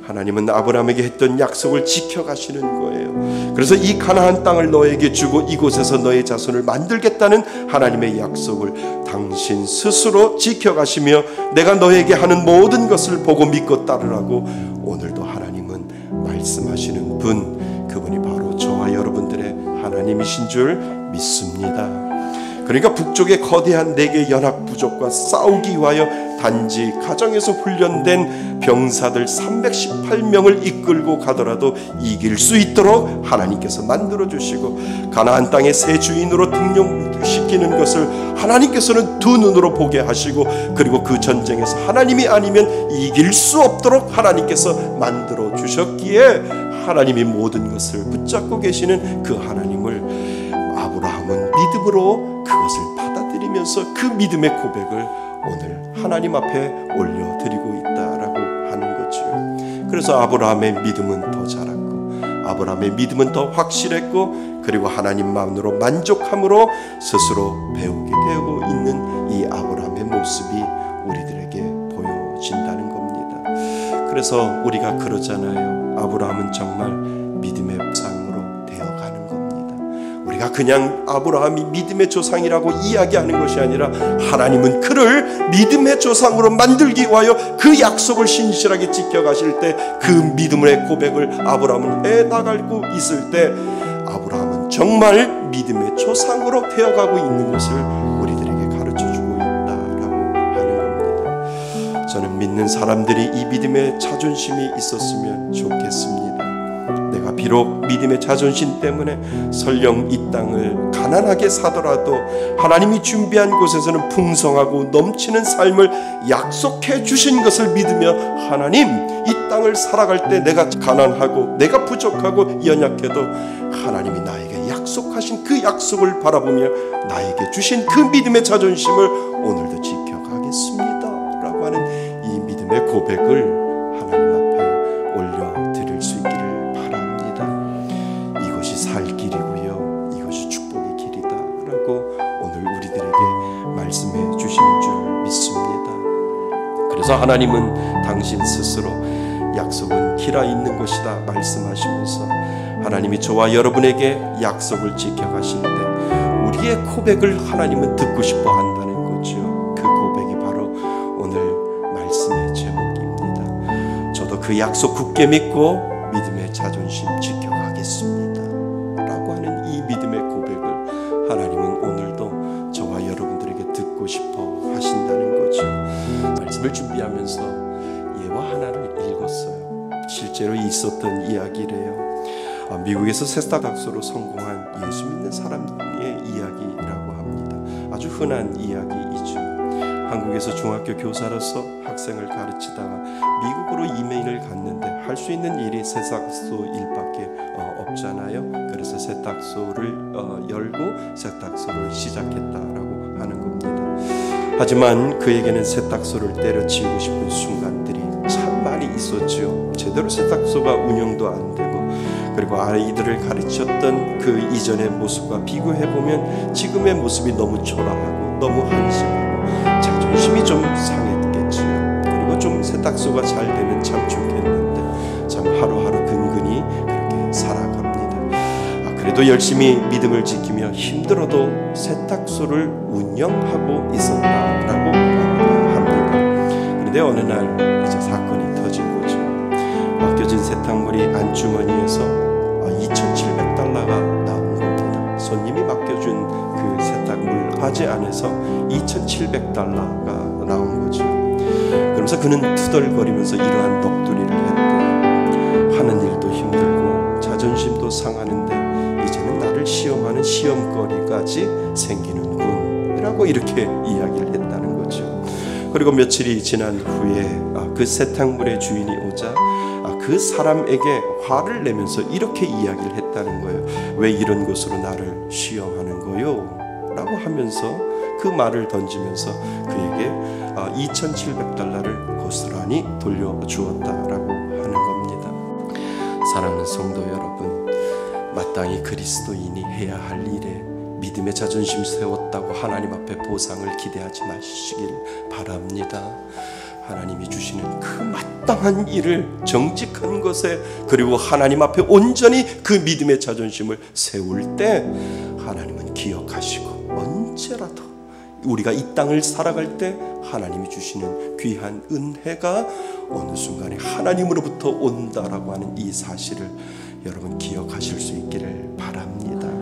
하나님은 아브라함에게 했던 약속을 지켜가시는 거예요. 그래서 이 가나안 땅을 너에게 주고 이곳에서 너의 자손을 만들겠다는 하나님의 약속을 당신 스스로 지켜가시며 내가 너에게 하는 모든 것을 보고 믿고 따르라고 오늘도 하나님은 말씀하시는 분, 그분이 바로 저와 여러분들의 하나님이신 줄 믿습니다. 그러니까 북쪽의 거대한 4개 연합 부족과 싸우기 위하여 단지 가정에서 훈련된 병사들 318명을 이끌고 가더라도 이길 수 있도록 하나님께서 만들어주시고 가나안 땅의 새 주인으로 등용시키는 것을 하나님께서는 두 눈으로 보게 하시고 그리고 그 전쟁에서 하나님이 아니면 이길 수 없도록 하나님께서 만들어주셨기에 하나님이 모든 것을 붙잡고 계시는 그 하나님을 아브라함은 믿음으로 그것을 받아들이면서 그 믿음의 고백을 오늘 하나님 앞에 올려드리고 있다라고 하는 거죠. 그래서 아브라함의 믿음은 더 자랐고 아브라함의 믿음은 더 확실했고 그리고 하나님만으로 만족함으로 스스로 배우게 되고 있는 이 아브라함의 모습이 우리들에게 보여진다는 겁니다. 그래서 우리가 그러잖아요. 아브라함은 정말 믿음의 조상으로 되어가는 겁니다. 우리가 그냥 아브라함이 믿음의 조상이라고 이야기하는 것이 아니라 하나님은 그를 믿음의 조상으로 만들기 위하여 그 약속을 신실하게 지켜가실 때 그 믿음의 고백을 아브라함은 해나가고 있을 때 아브라함은 정말 믿음의 조상으로 되어가고 있는 것을 우리들에게 가르쳐주고 있다라고 하는 겁니다. 저는 믿는 사람들이 이 믿음의 자존심이 있었으면 좋겠습니다. 내가 비록 믿음의 자존심 때문에 설령 이 땅을 가난하게 사더라도 하나님이 준비한 곳에서는 풍성하고 넘치는 삶을 약속해 주신 것을 믿으며 하나님 이 땅을 살아갈 때 내가 가난하고 내가 부족하고 연약해도 하나님이 나에게 약속하신 그 약속을 바라보며 나에게 주신 그 믿음의 자존심을 오늘도 지켜가겠습니다 라고 하는 이 믿음의 고백을 하나님 앞에 올려드릴 수 있기를 바랍니다. 이것이 살 길이고요, 이것이 축복의 길이다 라고 오늘 우리들에게 말씀해 주시는 줄 믿습니다. 그래서 하나님은 당신 스스로 약속은 길아 있는 곳이다 말씀하시면서 하나님이 저와 여러분에게 약속을 지켜가실 때 우리의 고백을 하나님은 듣고 싶어 한다는 거죠. 그 고백이 바로 오늘 말씀의 제목입니다. 저도 그 약속 굳게 믿고 믿음의 자존심 지켜가겠습니다 라고 하는 이 믿음의 고백을 하나님은 오늘도 저와 여러분들에게 듣고 싶어 하신다는 거죠. 말씀을 준비하면서 예화 하나를 읽었어요. 실제로 있었던 이야기래요. 미국에서 세탁학소로 성공한 예수 믿는 사람의 이야기라고 합니다. 아주 흔한 이야기이죠. 한국에서 중학교 교사로서 학생을 가르치다가 미국으로 이민을 갔는데 할 수 있는 일이 세탁소 일밖에 없잖아요. 그래서 세탁소를 열고 세탁소를 시작했다라고 하는 겁니다. 하지만 그에게는 세탁소를 때려치우고 싶은 순간들이 참 많이 있었죠. 제대로 세탁소가 운영도 안 되고 그리고 아이들을 가르쳤던 그 이전의 모습과 비교해보면 지금의 모습이 너무 초라하고 너무 한심하고 자존심이 좀 상했겠지요. 그리고 좀 세탁소가 잘 되면 참 좋겠는데 참 하루하루 근근히 그렇게 살아갑니다. 그래도 열심히 믿음을 지키며 힘들어도 세탁소를 운영하고 있었다라고 합니다. 그런데 어느 날 이제 사건이 터진 거죠. 맡겨진 세탁물이 안주머니에서 $2,700가 나온 겁니다. 손님이 맡겨준 그 세탁물 바지 안에서 $2,700가 나온 거죠. 그러면서 그는 투덜거리면서 이러한 넋두리를 했대요. 하는 일도 힘들고 자존심도 상하는데 이제는 나를 시험하는 시험거리까지 생기는군 라고 이렇게 이야기를 했다는 거죠. 그리고 며칠이 지난 후에 그 세탁물의 주인이 오자 그 사람에게 화를 내면서 이렇게 이야기를 했다는 거예요. 왜 이런 것으로 나를 시험하는 거요? 라고 하면서 그 말을 던지면서 그에게 $2,700를 고스란히 돌려주었다라고 하는 겁니다. 사랑하는 성도 여러분, 마땅히 그리스도인이 해야 할 일에 믿음의 자존심 세웠다고 하나님 앞에 보상을 기대하지 마시길 바랍니다. 하나님이 주시는 그 마땅한 일을 정직한 것에, 그리고 하나님 앞에 온전히 그 믿음의 자존심을 세울 때 하나님은 기억하시고 언제라도 우리가 이 땅을 살아갈 때 하나님이 주시는 귀한 은혜가 어느 순간에 하나님으로부터 온다라고 하는 이 사실을 여러분 기억하실 수 있기를 바랍니다.